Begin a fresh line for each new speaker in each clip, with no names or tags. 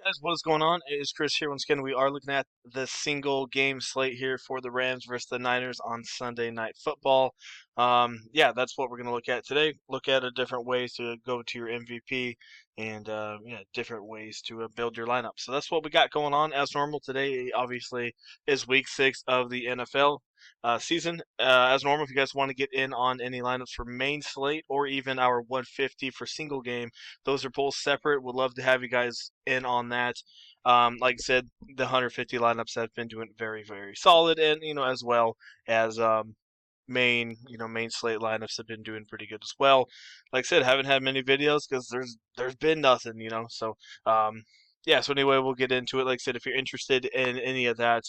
Guys, what is going on? It is Chris here. Once again, we are looking at the single game slate here for the Rams versus the Niners on Sunday Night Football. Yeah, that's what we're going to look at today. Look at different ways to go to your MVP and different ways to build your lineup. So that's what we got going on. As normal, today obviously is week 6 of the NFL season. As normal, if you guys want to get in on any lineups for main slate or even our 150 for single game, those are both separate. Would love to have you guys in on that. Like I said, the 150 lineups have been doing very, very solid, and as well as main slate lineups have been doing pretty good as well. Like I said, haven't had many videos because there's been nothing. So yeah. So anyway, we'll get into it. Like I said, if you're interested in any of that,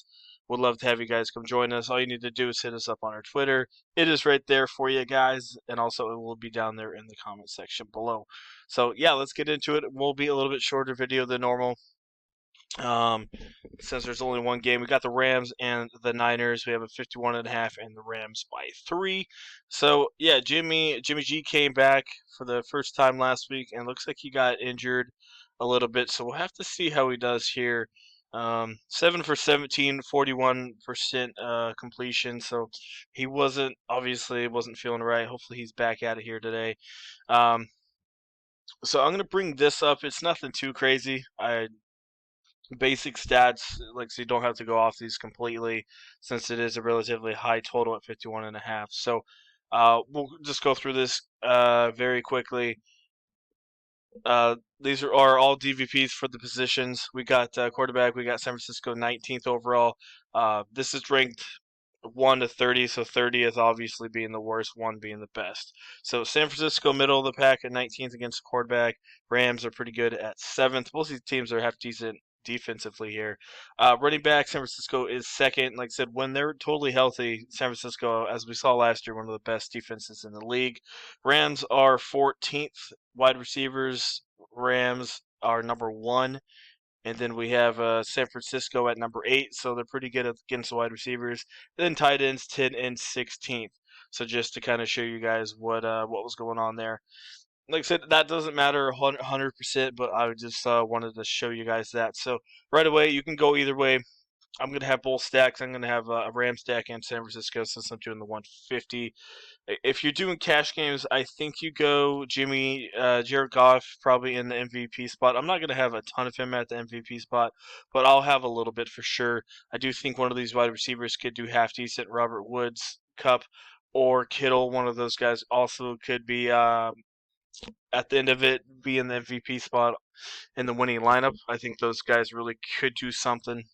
would love to have you guys come join us. All you need to do is hit us up on our Twitter. It is right there for you guys, and also it will be down there in the comment section below. So yeah, let's get into it. It will be a little bit shorter video than normal. Um, since there's only one game, we got the Rams and the Niners. We have a 51.5 and the Rams by 3. So yeah, Jimmy G came back for the first time last week and looks like he got injured a little bit. So we'll have to see how he does here. 7 for 17, 41% completion. So he wasn't feeling right. Hopefully he's back out of here today. Um, so I'm gonna bring this up. It's nothing too crazy. I basic stats, like, so you don't have to go off these completely since it is a relatively high total at 51.5. So we'll just go through this very quickly. These are all DVPs for the positions. We got quarterback. We got San Francisco 19th overall. This is ranked 1 to 30, so 30 is obviously being the worst, 1 being the best. So San Francisco middle of the pack at 19th against quarterback. Rams are pretty good at 7th. Both these teams are half decent defensively here. Running back, San Francisco is second. Like I said, when they're totally healthy, San Francisco, as we saw last year, one of the best defenses in the league. Rams are 14th. Wide receivers, Rams are number 1. And then we have San Francisco at number 8, so they're pretty good against the wide receivers. Then tight ends 10 and 16th. So just to kind of show you guys what was going on there. Like I said, that doesn't matter 100%, but I just wanted to show you guys that. So right away, you can go either way. I'm going to have both stacks. I'm going to have a Ram stack and San Francisco since I'm doing the 150. If you're doing cash games, I think you go Jared Goff probably in the MVP spot. I'm not going to have a ton of him at the MVP spot, but I'll have a little bit for sure. I do think one of these wide receivers could do half decent. Robert Woods, Cup, or Kittle, one of those guys also could be at the end of it be in the MVP spot in the winning lineup. I think those guys really could do something.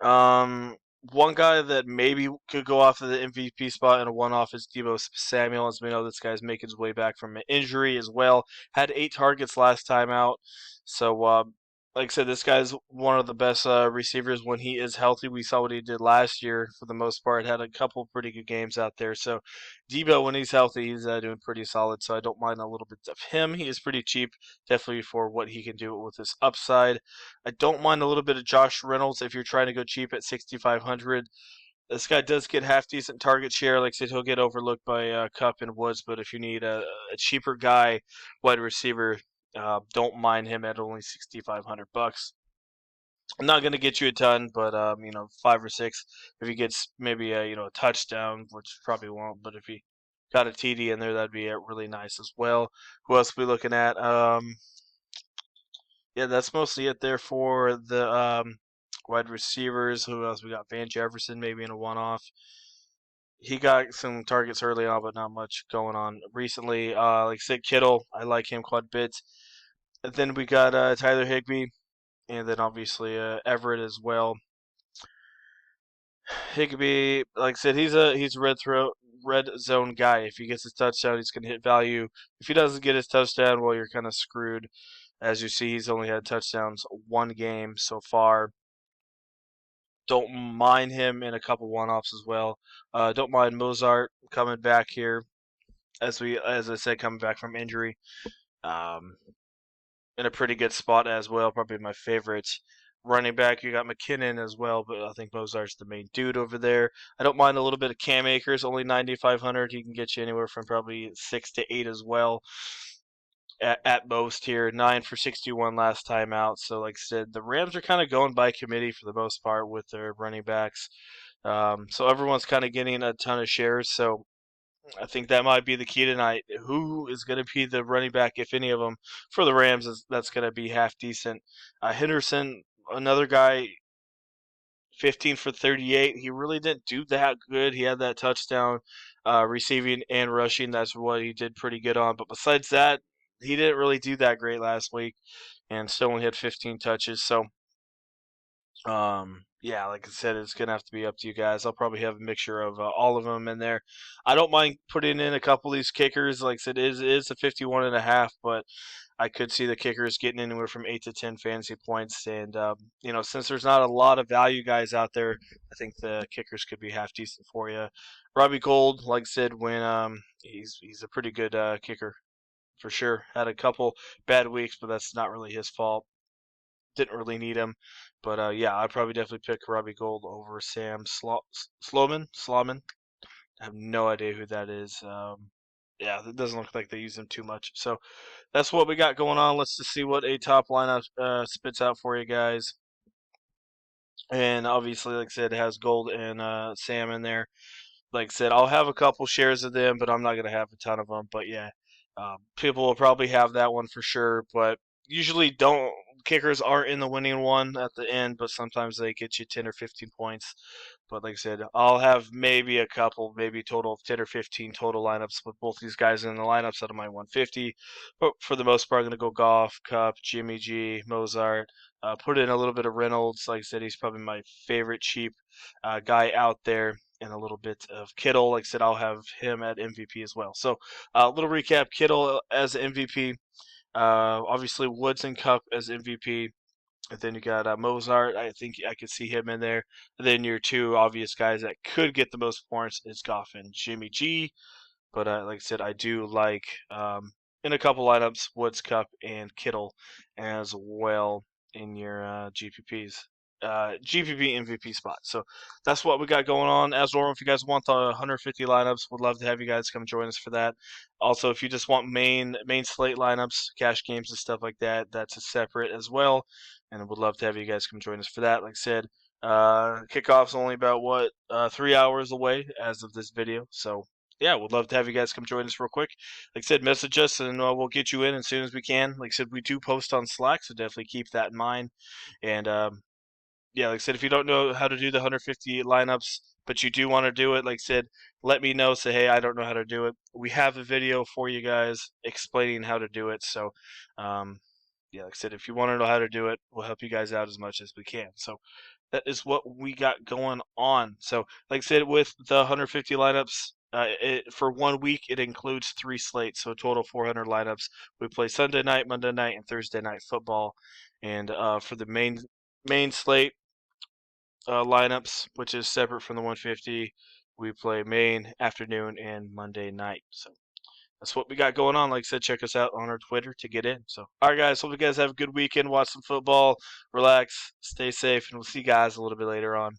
Um, One guy that maybe could go off of the MVP spot in a one-off is Deebo Samuel. As we know, this guy's making his way back from an injury as well. Had 8 targets last time out. So, like I said, this guy's one of the best receivers when he is healthy. We saw what he did last year for the most part. Had a couple pretty good games out there. So, Deebo, when he's healthy, he's doing pretty solid. So I don't mind a little bit of him. He is pretty cheap, definitely for what he can do with his upside. I don't mind a little bit of Josh Reynolds if you're trying to go cheap at 6,500. This guy does get half decent target share. Like I said, he'll get overlooked by Cup and Woods, but if you need a cheaper guy, wide receiver, don't mind him at only 6,500 bucks. I'm not going to get you a ton, but 5 or 6. If he gets maybe a touchdown, which probably won't, but if he got a TD in there, that'd be really nice as well. Who else are we looking at? Yeah, that's mostly it there for the wide receivers. Who else? We got Van Jefferson maybe in a one-off. He got some targets early on, but not much going on recently. Like I said, Kittle, I like him quite a bit. And then we got Tyler Higbee, and then obviously Everett as well. Higbee, like I said, he's a red zone guy. If he gets his touchdown, he's gonna hit value. If he doesn't get his touchdown, well, you're kind of screwed. As you see, he's only had touchdowns 1 game so far. Don't mind him in a couple one-offs as well. Don't mind Mozart coming back here, as I said, coming back from injury. Um, in a pretty good spot as well. Probably my favorite running back. You got McKinnon as well, but I think Mozart's the main dude over there. I don't mind a little bit of Cam Akers, only 9,500. He can get you anywhere from probably 6 to 8 as well. at most here. 9 for 61 last time out. So, like I said, the Rams are kind of going by committee for the most part with their running backs. So everyone's kind of getting a ton of shares. So I think that might be the key tonight. Who is going to be the running back, if any of them, for the Rams? That's going to be half decent. Henderson, another guy, 15 for 38. He really didn't do that good. He had that touchdown receiving and rushing. That's what he did pretty good on. But besides that, he didn't really do that great last week and still only had 15 touches. So, yeah, like I said, it's going to have to be up to you guys. I'll probably have a mixture of all of them in there. I don't mind putting in a couple of these kickers. Like I said, it is a 51.5, but I could see the kickers getting anywhere from 8 to 10 fantasy points. And, since there's not a lot of value guys out there, I think the kickers could be half decent for you. Robbie Gold, like I said, when he's a pretty good kicker for sure. Had a couple bad weeks, but that's not really his fault. Didn't really need him. But, yeah, I'd probably definitely pick Robbie Gold over Sam Sloman. I have no idea who that is. Yeah, it doesn't look like they use him too much. So that's what we got going on. Let's just see what a top lineup spits out for you guys. And obviously, like I said, it has Gold and Sam in there. Like I said, I'll have a couple shares of them, but I'm not going to have a ton of them. But yeah, people will probably have that one for sure. But usually, don't kickers aren't in the winning one at the end, but sometimes they get you 10 or 15 points. But like I said, I'll have maybe a couple, maybe total of 10 or 15 total lineups with both these guys in the lineups out of my 150. But for the most part, I'm going to go Goff, Cup, Jimmy G, Mozart. Put in a little bit of Reynolds. Like I said, he's probably my favorite cheap guy out there, and a little bit of Kittle. Like I said, I'll have him at MVP as well. So, a little recap: Kittle as MVP. Obviously, Woods and Cup as MVP. And then you got Mozart. I think I could see him in there. And then your two obvious guys that could get the most points is Goff and Jimmy G. But like I said, I do like in a couple lineups Woods, Cup, and Kittle as well in your GPP MVP spot. So that's what we got going on. As normal, if you guys want the 150 lineups, would love to have you guys come join us for that. Also, if you just want main slate lineups, cash games and stuff like that, that's a separate as well. And would love to have you guys come join us for that. Like I said, kickoff's only about 3 hours away as of this video. So yeah, would love to have you guys come join us real quick. Like I said, message us and we'll get you in as soon as we can. Like I said, we do post on Slack, so definitely keep that in mind. And yeah, like I said, if you don't know how to do the 150 lineups, but you do want to do it, like I said, let me know. Say, hey, I don't know how to do it. We have a video for you guys explaining how to do it. So, yeah, like I said, if you want to know how to do it, we'll help you guys out as much as we can. So that is what we got going on. So, like I said, with the 150 lineups, for 1 week, it includes 3 slates, so a total 400 lineups. We play Sunday night, Monday night, and Thursday night football. And for the main slate lineups, which is separate from the 150, we play main, afternoon, and Monday night. So that's what we got going on. Like I said, check us out on our Twitter to get in. So, all right, guys, hope you guys have a good weekend. Watch some football, relax, stay safe, and we'll see you guys a little bit later on.